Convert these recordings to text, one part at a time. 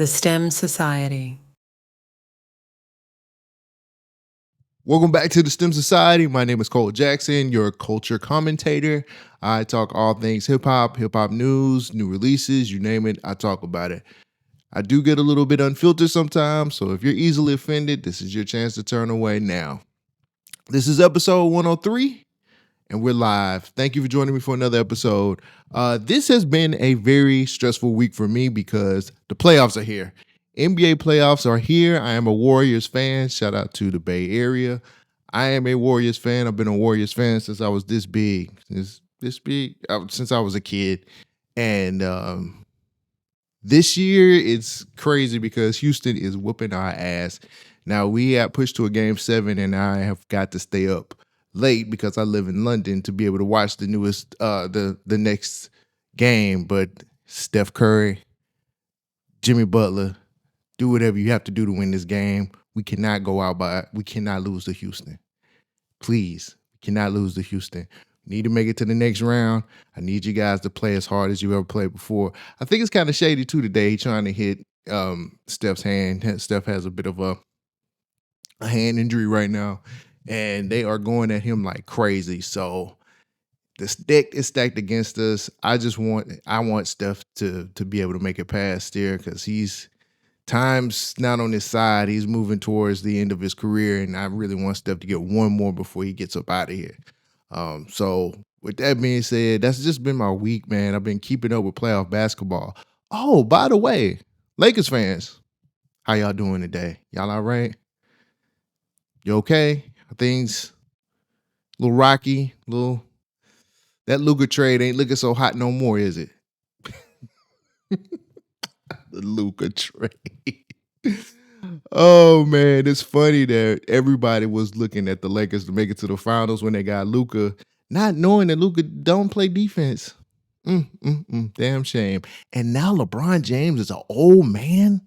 The STEM Society. Welcome back to the STEM Society. My name is Cole Jackson, your culture commentator. I talk all things hip hop news, new releases, you name it, I talk about it. I do get a little bit unfiltered sometimes, so if you're easily offended, this is your chance to turn away now. This is episode 103, and we're live. Thank you for joining me for another episode. This has been a very stressful week for me because the playoffs are here. NBA playoffs are here. I am a Warriors fan. Shout out to the Bay Area. I am a Warriors fan. I've been a Warriors fan since I was this big, since I was a kid. And this year it's crazy because Houston is whooping our ass. Now we got pushed to a game 7, and I have got to stay up late because I live in London to be able to watch the newest, the next game. But Steph Curry, Jimmy Butler, do whatever you have to do to win this game. We cannot we cannot lose to Houston. Please, we cannot lose to Houston. We need to make it to the next round. I need you guys to play as hard as you ever played before. I think it's kind of shady too today. He's trying to hit Steph's hand. Steph has a bit of a hand injury right now, and they are going at him like crazy. So the deck is stacked against us. I want Steph to be able to make it past there because time's not on his side. He's moving towards the end of his career, and I really want Steph to get one more before he gets up out of here. So with that being said, that's just been my week, man. I've been keeping up with playoff basketball. Oh, by the way, Lakers fans, how y'all doing today? Y'all all right? You okay? Things a little rocky, that Luka trade ain't looking so hot no more, is it? The Luka trade. Oh man, it's funny that everybody was looking at the Lakers to make it to the finals when they got Luka, not knowing that Luka don't play defense. Damn shame. And now LeBron James is an old man.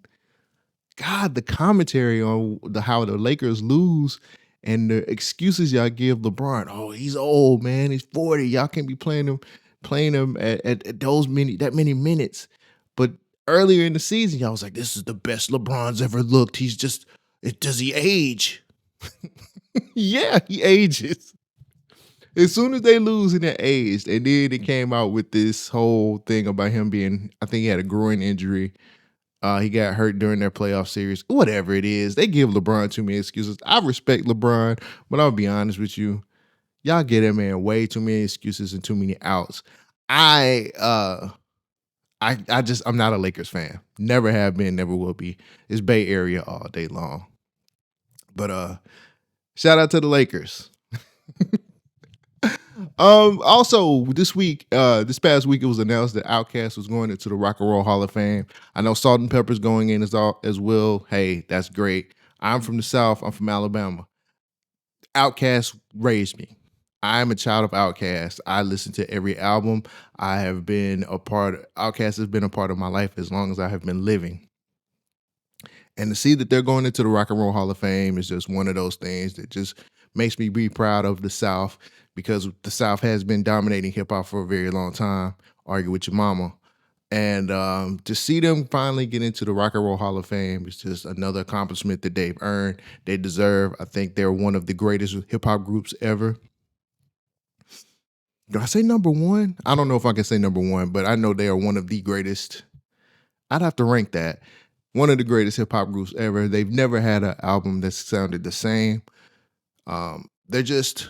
God, the commentary on how the Lakers lose and the excuses y'all give LeBron. Oh, he's old, man. He's 40. Y'all can't be playing him at that many minutes. But earlier in the season, y'all was like, this is the best LeBron's ever looked. Does he age? Yeah, he ages. As soon as they lose in that age, and then it came out with this whole thing about him I think he had a groin injury. He got hurt during their playoff series. Whatever it is, they give LeBron too many excuses. I respect LeBron, but I'll be honest with you. Y'all give that man way too many excuses and too many outs. I'm not a Lakers fan. Never have been, never will be. It's Bay Area all day long. But shout out to the Lakers. Also this past week, it was announced that Outkast was going into the Rock and Roll Hall of Fame. I know Salt and Pepper's going in as well. Hey, that's great. I'm from the South. I'm from Alabama. Outkast raised me. I'm a child of Outkast. I listen to every album. Outkast has been a part of my life as long as I have been living. And to see that they're going into the Rock and Roll Hall of Fame is just one of those things that just makes me be proud of the South, because the South has been dominating hip hop for a very long time. Argue with your mama. And to see them finally get into the Rock and Roll Hall of Fame is just another accomplishment that they've earned, they deserve. I think they're one of the greatest hip hop groups ever. Do I say number one? I don't know if I can say number one, but I know they are one of the greatest. I'd have to rank that. One of the greatest hip hop groups ever. They've never had an album that sounded the same. They're just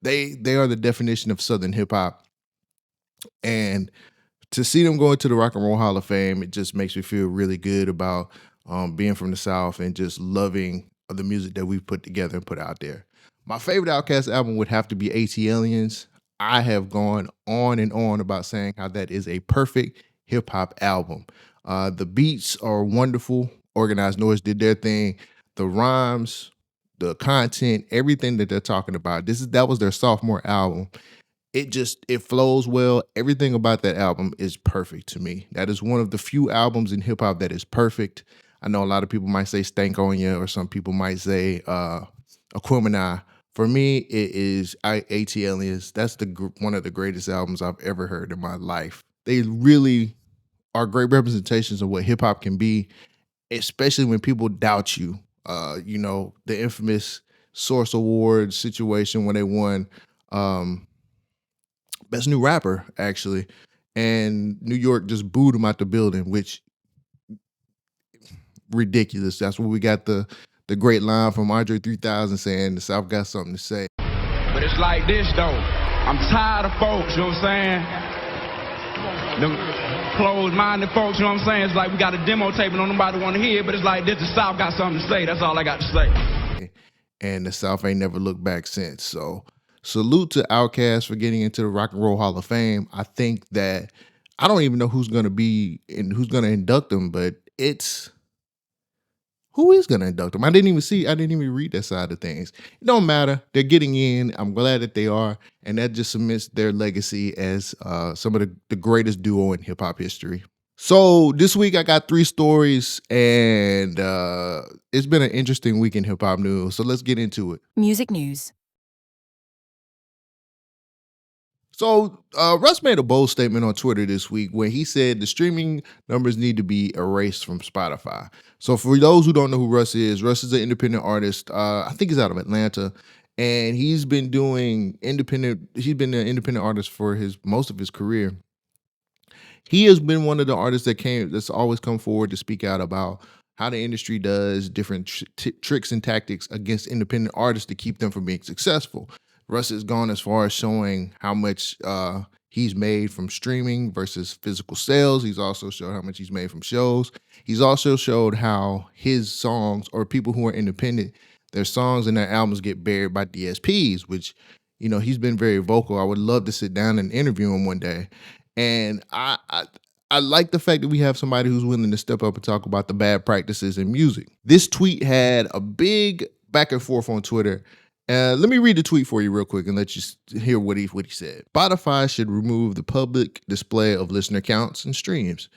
they are the definition of Southern hip hop. And to see them go into the Rock and Roll Hall of Fame, it just makes me feel really good about being from the South and just loving the music that we've put together and put out there. My favorite Outkast album would have to be AT I have gone on and on about saying how that is a perfect hip hop album. The beats are wonderful. Organized Noise did their thing. The rhymes, the content, everything that they're talking about. That was their sophomore album. It flows well. Everything about that album is perfect to me. That is one of the few albums in hip hop that is perfect. I know a lot of people might say Stank On Ya, or some people might say Aquemini. For me, it is AT Aliens. That's one of the greatest albums I've ever heard in my life. They really are great representations of what hip hop can be, especially when people doubt you. The infamous Source Awards situation when they won Best New Rapper, actually, and New York just booed him out the building, which ridiculous. That's where we got the great line from Andre 3000 saying the South got something to say. But it's like this though. I'm tired of folks, you know what I'm saying? Them closed-minded folks, you know what I'm saying? It's like we got a demo tape and nobody want to hear it, but it's like this, the South got something to say. That's all I got to say. And the South ain't never looked back since. So salute to Outkast for getting into the Rock and Roll Hall of Fame. I think that I don't even know who's going to be and who's going to induct them, but who is going to induct them? I didn't even read that side of things. It don't matter. They're getting in. I'm glad that they are. And that just cements their legacy as some of the greatest duo in hip hop history. So this week I got 3 stories, and it's been an interesting week in hip hop news. So let's get into it. Music news. So Russ made a bold statement on Twitter this week when he said the streaming numbers need to be erased from Spotify. So for those who don't know who Russ is an independent artist. I think he's out of Atlanta, and he's been doing independent. He's been an independent artist for most of his career. He has been one of the artists that's always come forward to speak out about how the industry does different tricks and tactics against independent artists to keep them from being successful. Russ has gone as far as showing how much he's made from streaming versus physical sales. He's also showed how much he's made from shows. He's also showed how his songs, or people who are independent, their songs and their albums get buried by DSPs, which, he's been very vocal. I would love to sit down and interview him one day. And I like the fact that we have somebody who's willing to step up and talk about the bad practices in music. This tweet had a big back and forth on Twitter. Let me read the tweet for you real quick and let you hear what he said. Spotify should remove the public display of listener counts and streams.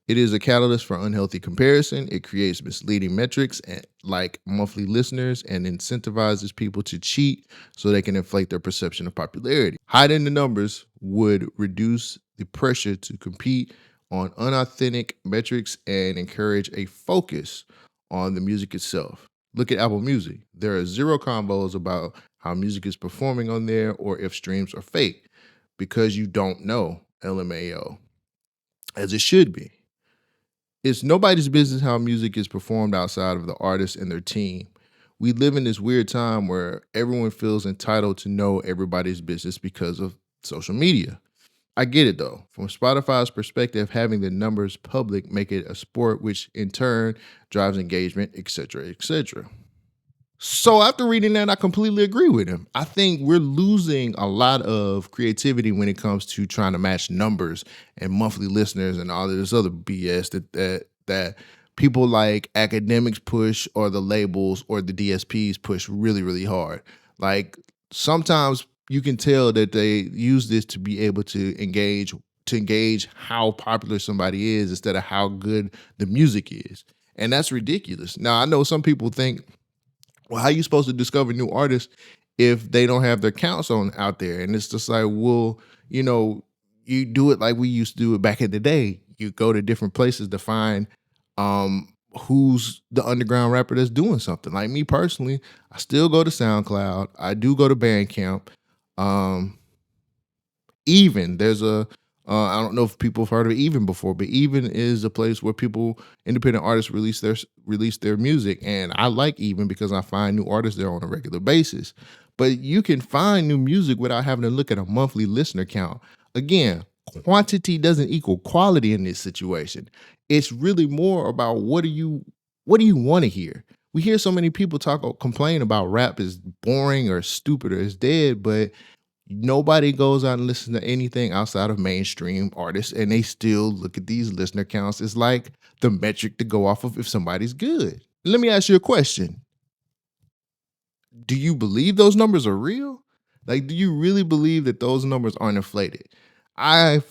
It is a catalyst for unhealthy comparison. It creates misleading metrics like monthly listeners and incentivizes people to cheat so they can inflate their perception of popularity. Hiding the numbers would reduce the pressure to compete on unauthentic metrics and encourage a focus on the music itself. Look at Apple Music. There are 0 combos about how music is performing on there or if streams are fake, because you don't know, LMAO, as it should be. It's nobody's business how music is performed outside of the artist and their team. We live in this weird time where everyone feels entitled to know everybody's business because of social media. I get it though. From Spotify's perspective, having the numbers public make it a sport, which in turn drives engagement, etc., etc. So after reading that, I completely agree with him. I think we're losing a lot of creativity when it comes to trying to match numbers and monthly listeners and all of this other BS that people like academics push, or the labels or the DSPs push really, really hard. Like sometimes you can tell that they use this to be able to engage how popular somebody is instead of how good the music is. And that's ridiculous. Now, I know some people think, well, how are you supposed to discover new artists if they don't have their counts out there? And it's just like, well, you do it like we used to do it back in the day. You go to different places to find who's the underground rapper that's doing something. Like me personally, I still go to SoundCloud. I do go to Bandcamp. Even there's I don't know if people have heard of Even before, but Even is a place where independent artists release their music, and I like Even because I find new artists there on a regular basis. But you can find new music without having to look at a monthly listener count. Again, quantity doesn't equal quality in this situation. It's really more about what do you want to hear. We hear so many people complain about rap is boring or stupid or is dead, but nobody goes out and listens to anything outside of mainstream artists, and they still look at these listener counts as like the metric to go off of if somebody's good. Let me ask you a question. Do you believe those numbers are real? Like, do you really believe that those numbers aren't inflated? I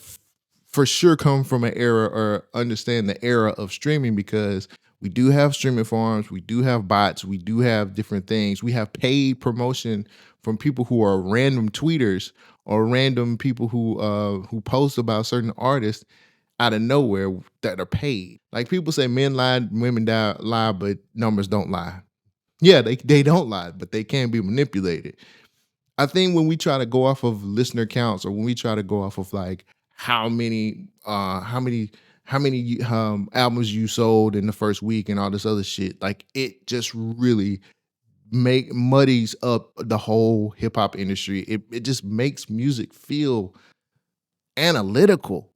for sure come from an era, or understand the era of streaming, because we do have streaming farms, we do have bots, we do have different things. We have paid promotion from people who are random tweeters or random people who post about certain artists. out of nowhere that are paid. Like people say men lie, women lie, but numbers don't lie. Yeah, they don't lie, but they can be manipulated. I think when we try to go off of listener counts, or when we try to go off of like how many albums you sold in the first week and all this other shit, like it just really muddies up the whole hip hop industry. It just makes music feel analytical.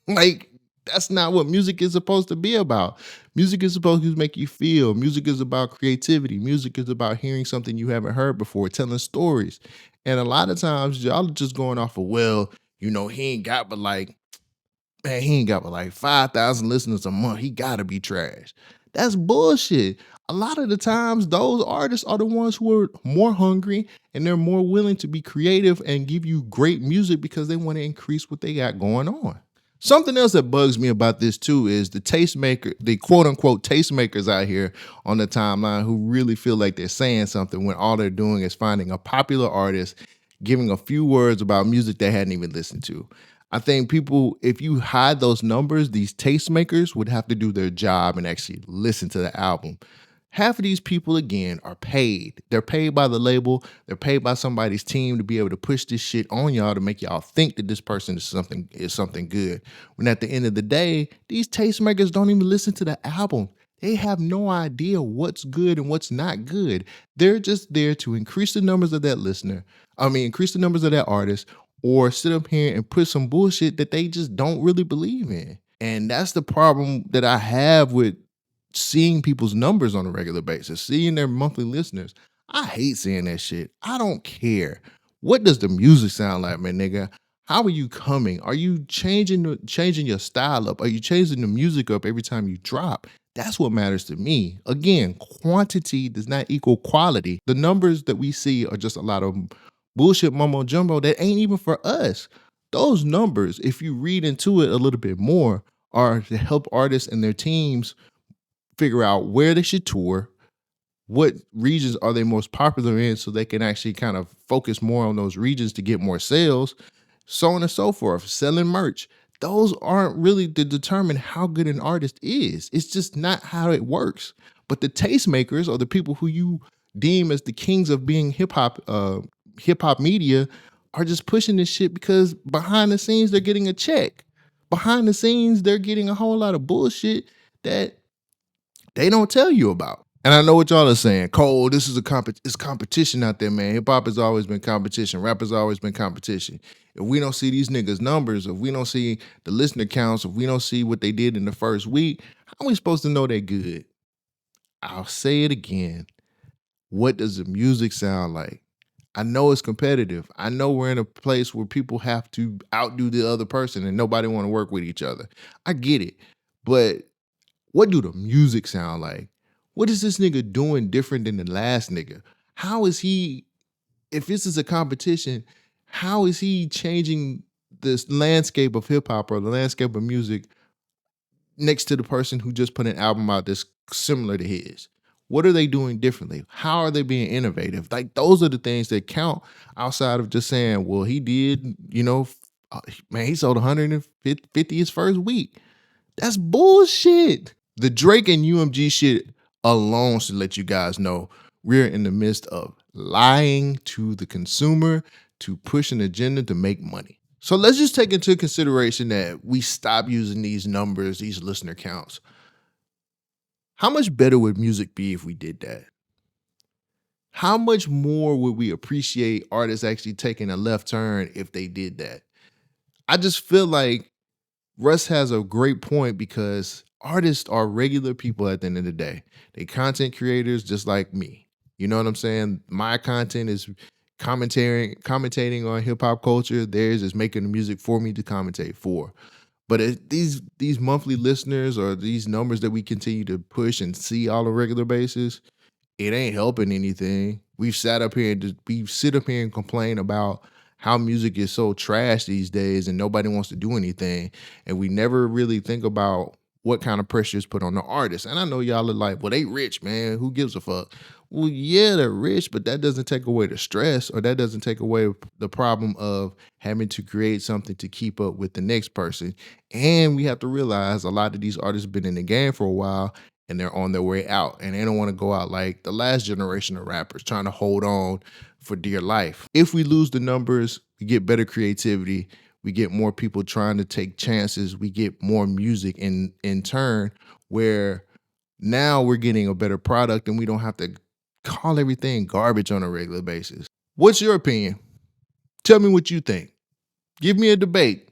Like that's not what music is supposed to be about. Music is supposed to make you feel. Music is about creativity. Music is about hearing something you haven't heard before, telling stories. And a lot of times y'all are just going off of, well, he ain't got but like, man, he ain't got but like 5,000 listeners a month. He gotta be trash. That's bullshit. A lot of the times, those artists are the ones who are more hungry and they're more willing to be creative and give you great music because they want to increase what they got going on. Something else that bugs me about this too is the quote unquote tastemakers out here on the timeline who really feel like they're saying something when all they're doing is finding a popular artist, giving a few words about music they hadn't even listened to. I think people, if you hide those numbers, these tastemakers would have to do their job and actually listen to the album. Half of these people, again, are paid. They're paid by the label. They're paid by somebody's team to be able to push this shit on y'all to make y'all think that this person is something good. When at the end of the day, these tastemakers don't even listen to the album. They have no idea what's good and what's not good. They're just there to increase the numbers of that increase the numbers of that artist, or sit up here and put some bullshit that they just don't really believe in. And that's the problem that I have with seeing people's numbers on a regular basis, seeing their monthly listeners. I hate seeing that shit. I don't care. What does the music sound like, man, nigga? How are you coming? Are you changing your style up? Are you changing the music up every time you drop? That's what matters to me. Again, quantity does not equal quality. The numbers that we see are just a lot of bullshit mumbo jumbo that ain't even for us. Those numbers, if you read into it a little bit more, are to help artists and their teams figure out where they should tour, what regions are they most popular in, so they can actually kind of focus more on those regions to get more sales, so on and so forth, selling merch. Those aren't really to determine how good an artist is. It's just not how it works. But the tastemakers, or the people who you deem as the kings of being hip hop media, are just pushing this shit because behind the scenes they're getting a check. Behind the scenes they're getting a whole lot of bullshit that they don't tell you about. And I know what y'all are saying. Cole, this is it's competition out there, man. Hip hop has always been competition. Rap has always been competition. If we don't see these niggas' numbers, if we don't see the listener counts, if we don't see what they did in the first week, how are we supposed to know they're good? I'll say it again. What does the music sound like? I know it's competitive. I know we're in a place where people have to outdo the other person and nobody want to work with each other. I get it. But what do the music sound like? What is this nigga doing different than the last nigga? How is he, if this is a competition, how is he changing this landscape of hip hop or the landscape of music next to the person who just put an album out that's similar to his? What are they doing differently? How are they being innovative? Like, those are the things that count outside of just saying, well, he did, man, he sold 150 his first week. That's bullshit. The Drake and UMG shit alone should let you guys know we're in the midst of lying to the consumer to push an agenda to make money. So let's just take into consideration that we stop using these numbers, these listener counts. How much better would music be if we did that? How much more would we appreciate artists actually taking a left turn if they did that? I just feel like Russ has a great point because artists are regular people at the end of the day. They content creators just like me. You know what I'm saying? My content is commentating on hip hop culture. Theirs is making the music for me to commentate for. But these monthly listeners or these numbers that we continue to push and see on a regular basis, it ain't helping anything. We sit up here and complain about how music is so trash these days and nobody wants to do anything. And we never really think about what kind of pressure is put on the artist. And I know y'all are like, well, they rich, man. Who gives a fuck? Well, yeah, they're rich, but that doesn't take away the stress, or that doesn't take away the problem of having to create something to keep up with the next person. And we have to realize a lot of these artists have been in the game for a while and they're on their way out, and they don't want to go out like the last generation of rappers trying to hold on for dear life. If we lose the numbers, we get better creativity. We get more people trying to take chances. We get more music in turn, where now we're getting a better product and we don't have to call everything garbage on a regular basis. What's your opinion? Tell me what you think. Give me a debate.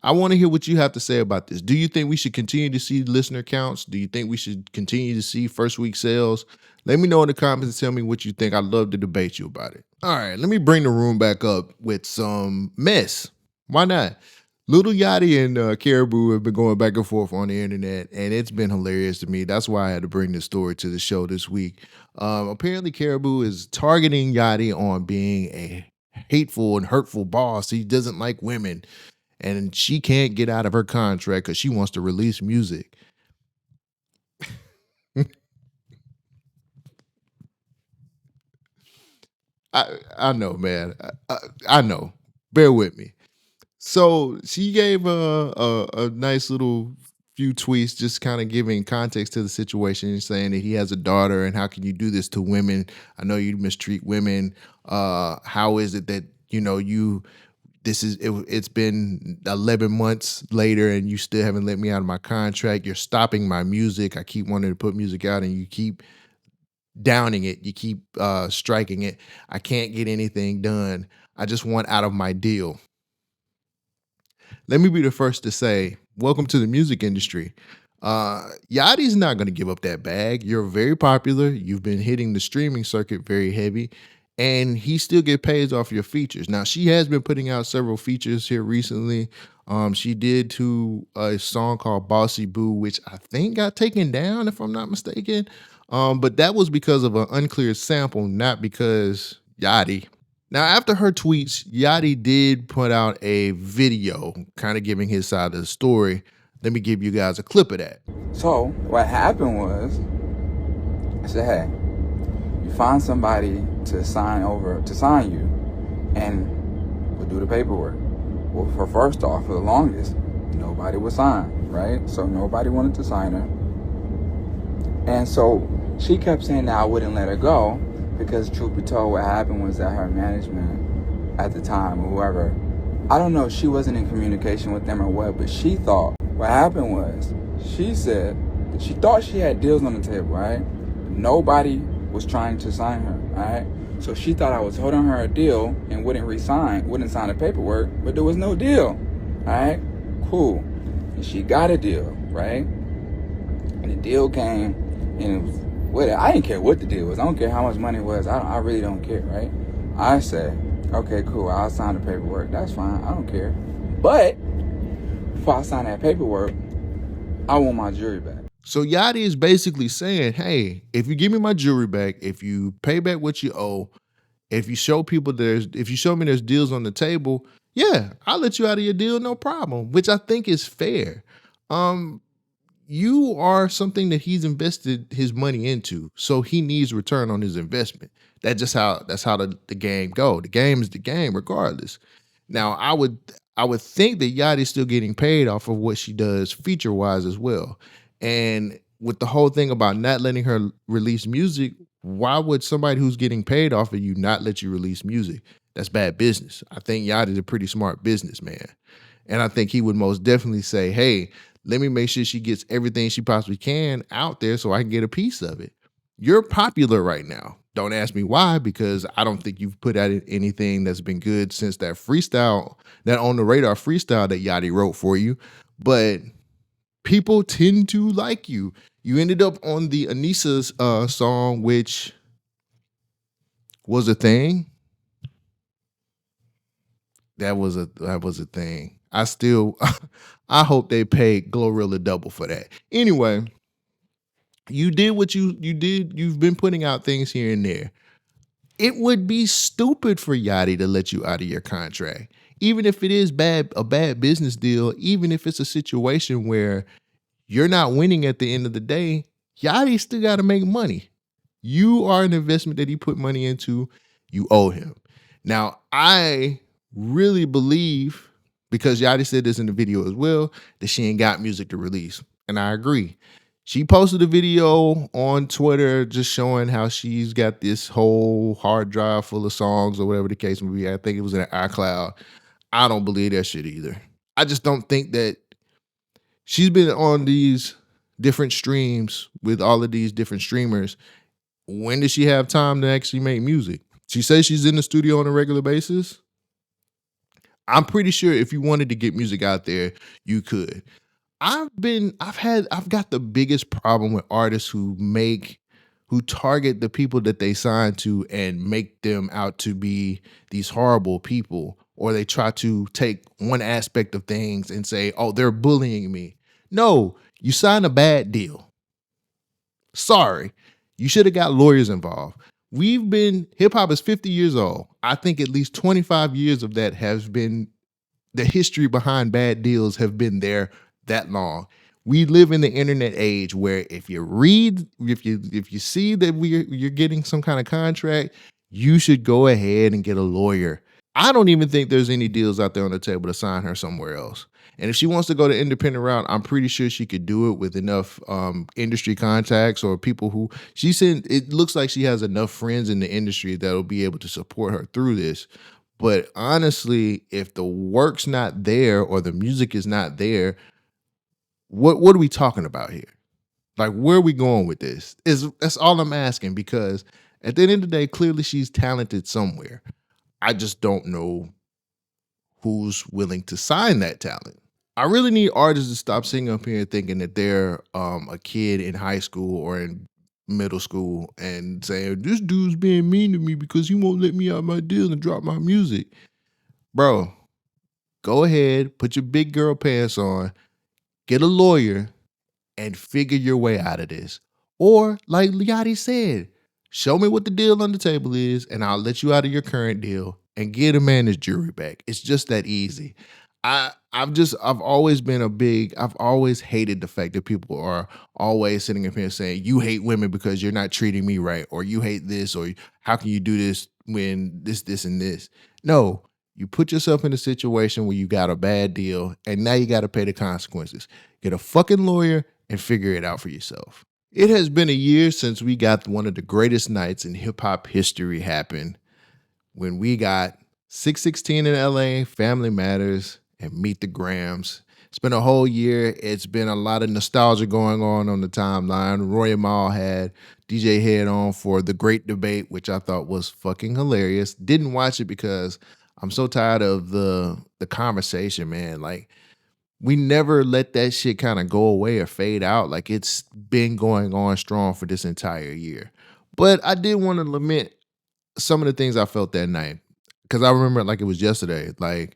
I want to hear what you have to say about this. Do you think we should continue to see listener counts? Do you think we should continue to see first week sales? Let me know in the comments and tell me what you think. I'd love to debate you about it. All right, let me bring the room back up with some mess. Why not? Lil Yachty and Karrahboo have been going back and forth on the internet, and it's been hilarious to me. That's why I had to bring this story to the show this week. Apparently, Karrahboo is targeting Yachty on being a hateful and hurtful boss. He doesn't like women, and she can't get out of her contract because she wants to release music. I know, man. I know. Bear with me. So she gave a nice little few tweets, just kind of giving context to the situation, saying that he has a daughter and how can you do this to women? I know you mistreat women. How is it that it's been 11 months later and you still haven't let me out of my contract? You're stopping my music. I keep wanting to put music out and you keep downing it. You keep striking it. I can't get anything done. I just want out of my deal. Let me be the first to say, welcome to the music industry. Yachty's not going to give up that bag. You're very popular. You've been hitting the streaming circuit very heavy, and he still get paid off your features. Now, she has been putting out several features here recently. She did to a song called Bossy Boo, which I think got taken down, if I'm not mistaken. But that was because of an unclear sample, not because Yachty. Now, after her tweets, Yachty did put out a video kind of giving his side of the story. Let me give you guys a clip of that. So what happened was, I said, hey, you find somebody to sign you, and we'll do the paperwork. Well, first off, for the longest, nobody would sign, right? So nobody wanted to sign her. And so she kept saying that I wouldn't let her go, because truth be told, what happened was that her management at the time, or whoever, I don't know if she wasn't in communication with them or what, but she thought what happened was, she said that she thought she had deals on the table, right? Nobody was trying to sign her, right? So she thought I was holding her a deal and wouldn't sign the paperwork, but there was no deal, right? Cool. And she got a deal, right? And the deal came, and it was, I didn't care what the deal was. I don't care how much money it was. I really don't care, right? I said, okay, cool. I'll sign the paperwork. That's fine. I don't care. But before I sign that paperwork, I want my jewelry back. So Yachty is basically saying, hey, if you give me my jewelry back, if you pay back what you owe, if you show me there's deals on the table, yeah, I'll let you out of your deal, no problem, which I think is fair. You are something that he's invested his money into, so he needs return on his investment. That's how the game go. The game is the game, regardless. Now, I would think that Yachty's still getting paid off of what she does feature wise as well. And with the whole thing about not letting her release music, why would somebody who's getting paid off of you not let you release music? That's bad business. I think Yachty's a pretty smart businessman, and I think he would most definitely say, hey, let me make sure she gets everything she possibly can out there so I can get a piece of it. You're popular right now. Don't ask me why, because I don't think you've put out anything that's been good since that freestyle, that On the Radar freestyle that Yachty wrote for you. But people tend to like you. You ended up on the Anissa's song, which was a thing. That was a thing. I hope they paid Glorilla double for that. Anyway, you did what you did. You've been putting out things here and there. It would be stupid for Yachty to let you out of your contract, even if it is a bad business deal, even if it's a situation where you're not winning at the end of the day, Yachty still got to make money. You are an investment that he put money into. You owe him. Now, I really believe, because Yachty said this in the video as well, that she ain't got music to release. And I agree. She posted a video on Twitter just showing how she's got this whole hard drive full of songs or whatever the case may be. I think it was in iCloud. I don't believe that shit either. I just don't think that she's been on these different streams with all of these different streamers. When does she have time to actually make music? She says she's in the studio on a regular basis. I'm pretty sure if you wanted to get music out there, you could. I've got the biggest problem with artists who target the people that they sign to and make them out to be these horrible people, or they try to take one aspect of things and say, oh, they're bullying me. No, you signed a bad deal. Sorry. You should have got lawyers involved. Hip hop is 50 years old. I think at least 25 years of that has been, the history behind bad deals have been there that long. We live in the internet age where if you see that you're getting some kind of contract, you should go ahead and get a lawyer. I don't even think there's any deals out there on the table to sign her somewhere else. And if she wants to go the independent route, I'm pretty sure she could do it with enough industry contacts or people who she said it looks like she has enough friends in the industry that'll be able to support her through this. But honestly, if the work's not there or the music is not there, what are we talking about here? Like, where are we going with this? That's all I'm asking, because at the end of the day, clearly she's talented somewhere. I just don't know who's willing to sign that talent. I really need artists to stop sitting up here thinking that they're a kid in high school or in middle school and saying, this dude's being mean to me because he won't let me out my deal and drop my music. Bro, go ahead, put your big girl pants on, get a lawyer, and figure your way out of this. Or, like Yachty said, show me what the deal on the table is, and I'll let you out of your current deal and get a man his jury back. It's just that easy. I've always hated the fact that people are always sitting up here saying, you hate women because you're not treating me right, or you hate this, or how can you do this when this, and this? No, you put yourself in a situation where you got a bad deal, and now you got to pay the consequences. Get a fucking lawyer and figure it out for yourself. It has been a year since we got one of the greatest nights in hip hop history happen, when we got 616 in LA, Family Matters, and Meet the Grams. It's been a whole year. It's been a lot of nostalgia going on the timeline. Roy Mal had DJ Head on for The Great Debate, which I thought was fucking hilarious. Didn't watch it because I'm so tired of the conversation, man. Like, we never let that shit kind of go away or fade out. Like, it's been going on strong for this entire year. But I did want to lament some of the things I felt that night, because I remember it like it was yesterday. Like,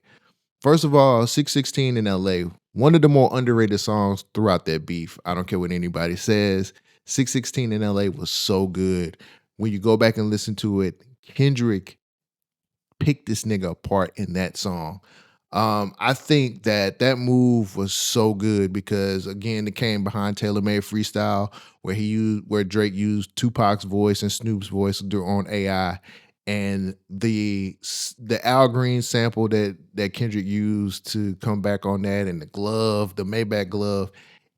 first of all, 616 in LA, one of the more underrated songs throughout that beef. I don't care what anybody says. 616 in LA was so good. When you go back and listen to it, Kendrick picked this nigga apart in that song. I think that move was so good because, again, it came behind Taylor Made Freestyle, where Drake used Tupac's voice and Snoop's voice on AI, and the Al Green sample that Kendrick used to come back on that, and the glove, the Maybach glove,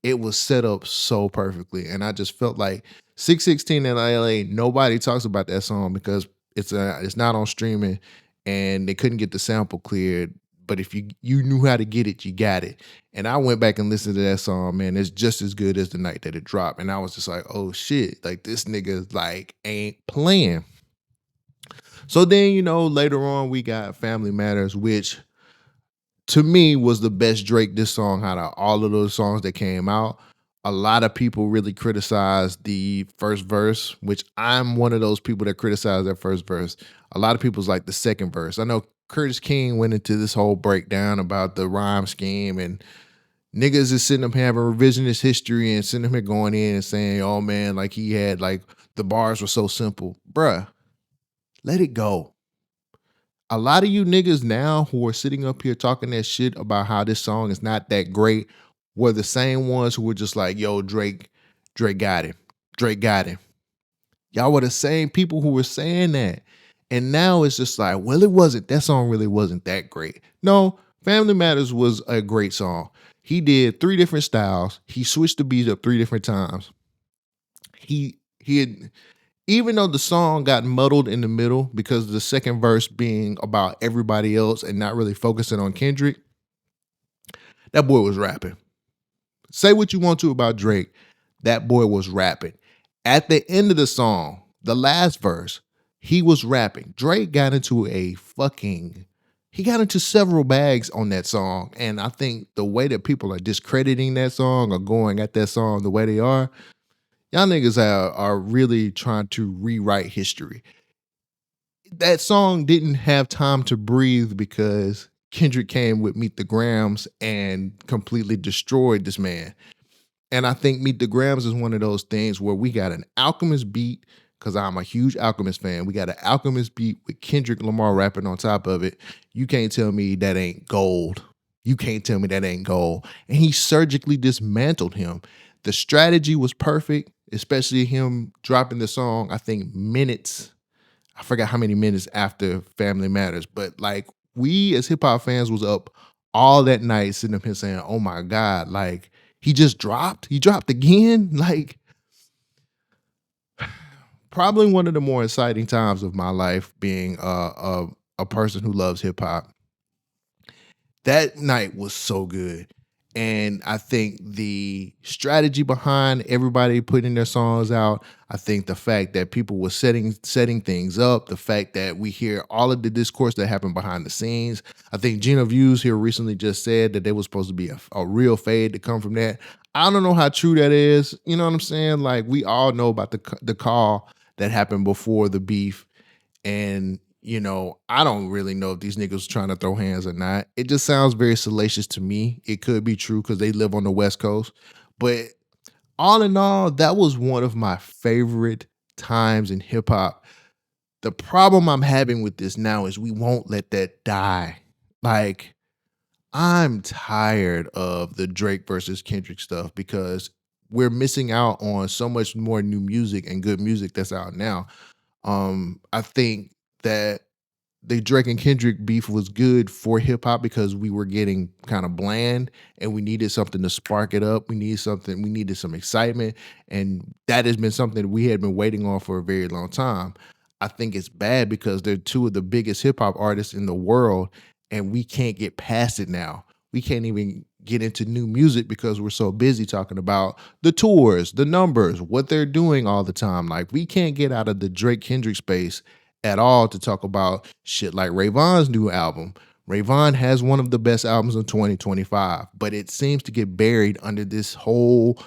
it was set up so perfectly. And I just felt like 616 in LA, nobody talks about that song because it's not on streaming and they couldn't get the sample cleared. But if you knew how to get it, you got it. And I went back and listened to that song, man. It's just as good as the night that it dropped. And I was just like, oh shit, like this nigga like ain't playing. So then, later on we got Family Matters, which to me was the best Drake diss song out of all of those songs that came out. A lot of people really criticized the first verse, which I'm one of those people that criticize that first verse. A lot of people's like the second verse. I know Curtis King went into this whole breakdown about the rhyme scheme, and niggas is sitting up here having revisionist history and sitting up here going in and saying, oh man, like he had like the bars were so simple. Bruh, let it go. A lot of you niggas now who are sitting up here talking that shit about how this song is not that great were the same ones who were just like, yo, Drake got him. Drake got him. Y'all were the same people who were saying that. And now it's just like, well, that song really wasn't that great. No, Family Matters was a great song. He did 3 different styles. He switched the beats up 3 different times. He had, even though the song got muddled in the middle because of the second verse being about everybody else and not really focusing on Kendrick, that boy was rapping. Say what you want to about Drake, that boy was rapping. At the end of the song, the last verse, he was rapping. Drake got into he got into several bags on that song. And I think the way that people are discrediting that song or going at that song the way they are, y'all niggas are really trying to rewrite history. That song didn't have time to breathe because Kendrick came with Meet the Grams and completely destroyed this man. And I think Meet the Grams is one of those things where we got an Alchemist beat, because I'm a huge Alchemist fan. We got an Alchemist beat with Kendrick Lamar rapping on top of it. You can't tell me that ain't gold. You can't tell me that ain't gold. And he surgically dismantled him. The strategy was perfect, especially him dropping the song, I think minutes. I forgot how many minutes after Family Matters. But like, we as hip hop fans was up all that night sitting up here saying, oh my God, like he dropped again. Like, probably one of the more exciting times of my life being a person who loves hip hop. That night was so good. And I think the strategy behind everybody putting their songs out, I think the fact that people were setting things up, the fact that we hear all of the discourse that happened behind the scenes. I think Gina Views here recently just said that there was supposed to be a real fade to come from that. I don't know how true that is. You know what I'm saying? Like, we all know about the call that happened before the beef. And, you know, I don't really know if these niggas trying to throw hands or not. It just sounds very salacious to me. It could be true because they live on the West Coast. But all in all, that was one of my favorite times in hip hop. The problem I'm having with this now is we won't let that die. Like, I'm tired of the Drake versus Kendrick stuff because we're missing out on so much more new music and good music that's out now. I think that the Drake and Kendrick beef was good for hip hop because we were getting kind of bland and we needed something to spark it up. We needed some excitement. And that has been something that we had been waiting on for a very long time. I think it's bad because they're 2 of the biggest hip hop artists in the world and we can't get past it now. We can't even get into new music because we're so busy talking about the tours, the numbers, what they're doing all the time. Like, we can't get out of the Drake Kendrick space at all to talk about shit like Rayvon's new album. Rayvon has one of the best albums of 2025, but it seems to get buried under this whole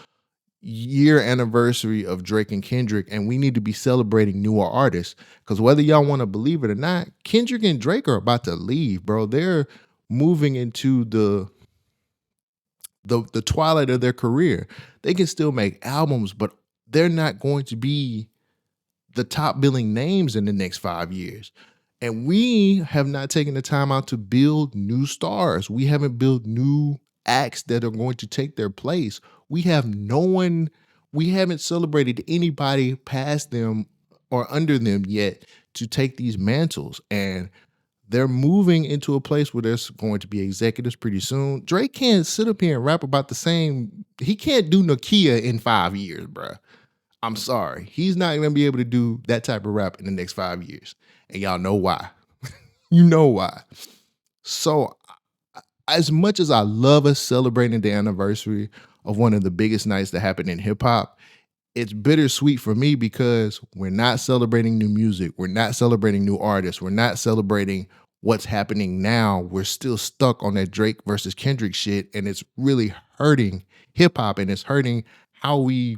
year anniversary of Drake and Kendrick, and we need to be celebrating newer artists because whether y'all want to believe it or not, Kendrick and Drake are about to leave, bro. They're moving into the twilight of their career. They can still make albums, but they're not going to be the top billing names in the next 5 years. And we have not taken the time out to build new stars. We haven't built new acts that are going to take their place. We haven't celebrated anybody past them or under them yet to take these mantles. And they're moving into a place where there's going to be executives pretty soon. Drake can't sit up here and rap about he can't do Nokia in 5 years, bruh. I'm sorry. He's not going to be able to do that type of rap in the next 5 years. And y'all know why. You know why. So as much as I love us celebrating the anniversary of one of the biggest nights that happened in hip hop, it's bittersweet for me because we're not celebrating new music. We're not celebrating new artists. We're not celebrating what's happening now. We're still stuck on that Drake versus Kendrick shit. And it's really hurting hip hop and it's hurting how we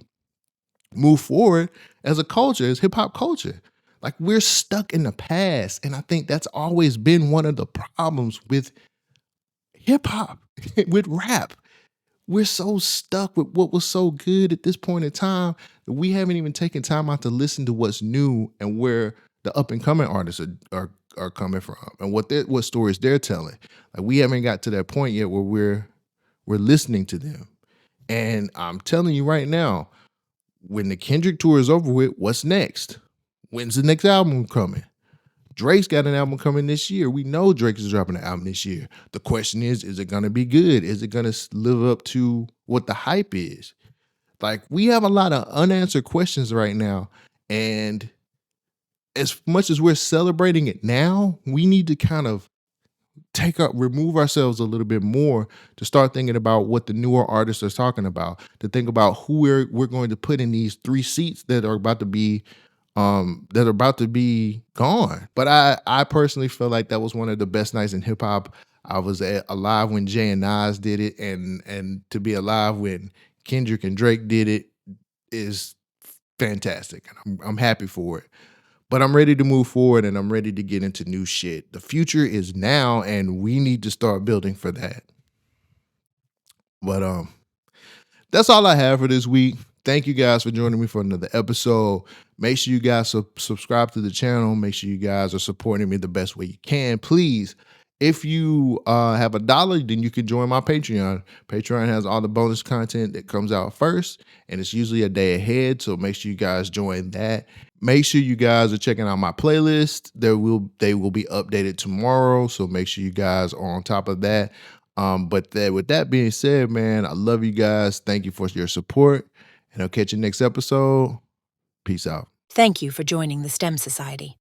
move forward as a culture, as hip hop culture. Like, we're stuck in the past. And I think that's always been one of the problems with hip hop, with rap. We're so stuck with what was so good at this point in time that we haven't even taken time out to listen to what's new and where the up and coming artists are coming from and what stories they're telling. Like, we haven't got to that point yet where we're listening to them. And I'm telling you right now, when the Kendrick tour is over with, what's next? When's the next album coming? Drake's got an album coming this year. We know Drake is dropping an album this year. The question is it going to be good? Is it going to live up to what the hype is? Like, we have a lot of unanswered questions right now. And as much as we're celebrating it now, we need to kind of remove ourselves a little bit more to start thinking about what the newer artists are talking about, to think about who we're going to put in these 3 seats that are about to be gone. But I personally feel like that was one of the best nights in hip hop. I was alive when Jay and Nas did it, and to be alive when Kendrick and Drake did it is fantastic. And I'm happy for it. But I'm ready to move forward, and I'm ready to get into new shit. The future is now, and we need to start building for that. But that's all I have for this week. Thank you guys for joining me for another episode. Make sure you guys subscribe to the channel. Make sure you guys are supporting me the best way you can. Please, if you have $1, then you can join my Patreon. Patreon has all the bonus content that comes out first, and it's usually a day ahead, so make sure you guys join that. Make sure you guys are checking out my playlist. They will be updated tomorrow, so make sure you guys are on top of that. With that being said, man, I love you guys. Thank you for your support, and I'll catch you next episode. Peace out. Thank you for joining the STEM Society.